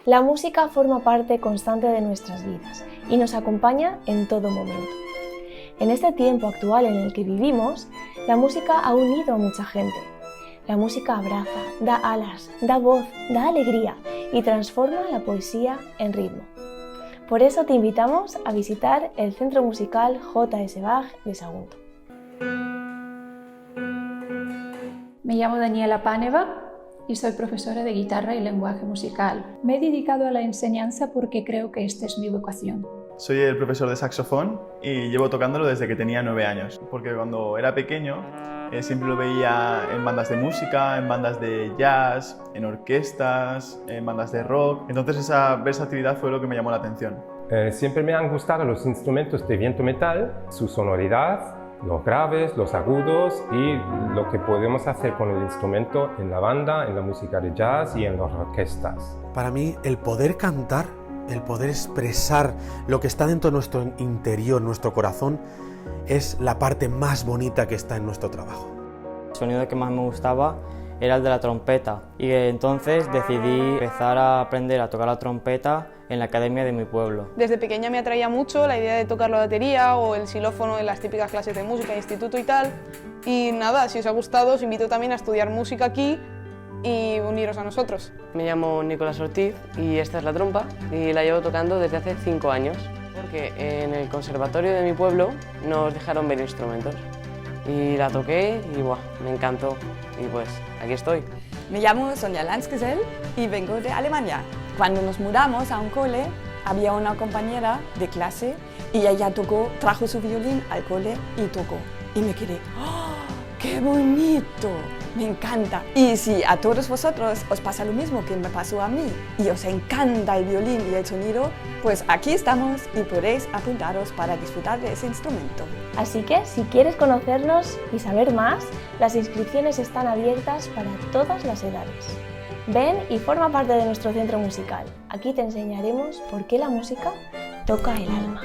La música forma parte constante de nuestras vidas y nos acompaña en todo momento. En este tiempo actual en el que vivimos, la música ha unido a mucha gente. La música abraza, da alas, da voz, da alegría y transforma la poesía en ritmo. Por eso te invitamos a visitar el Centro Musical J.S. Bach de Sagunto. Me llamo Daniela Paneva y soy profesora de guitarra y lenguaje musical. Me he dedicado a la enseñanza porque creo que esta es mi vocación. Soy el profesor de saxofón y llevo tocándolo desde que tenía 9 años, porque cuando era pequeño siempre lo veía en bandas de música, en bandas de jazz, en orquestas, en bandas de rock. Entonces esa versatilidad fue lo que me llamó la atención. Siempre me han gustado los instrumentos de viento metal, su sonoridad, los graves, los agudos y lo que podemos hacer con el instrumento en la banda, en la música de jazz y en las orquestas. Para mí, el poder cantar, el poder expresar lo que está dentro de nuestro interior, nuestro corazón, es la parte más bonita que está en nuestro trabajo. El sonido que más me gustaba era el de la trompeta y entonces decidí empezar a aprender a tocar la trompeta en la academia de mi pueblo. Desde pequeña me atraía mucho la idea de tocar la batería o el xilófono en las típicas clases de música de instituto y tal. Y nada, si os ha gustado os invito también a estudiar música aquí y uniros a nosotros. Me llamo Nicolás Ortiz y esta es la trompa y la llevo tocando desde hace 5 años porque en el conservatorio de mi pueblo nos dejaron ver instrumentos y la toqué y ¡buah!, me encantó y pues aquí estoy. Me llamo Sonja Landsgesell y vengo de Alemania. Cuando nos mudamos a un cole había una compañera de clase y ella trajo su violín al cole y tocó y me quedé ¡oh, qué bonito! Me encanta. Y si a todos vosotros os pasa lo mismo que me pasó a mí y os encanta el violín y el sonido, pues aquí estamos y podéis apuntaros para disfrutar de ese instrumento. Así que, si quieres conocernos y saber más, las inscripciones están abiertas para todas las edades. Ven y forma parte de nuestro centro musical. Aquí te enseñaremos por qué la música toca el alma.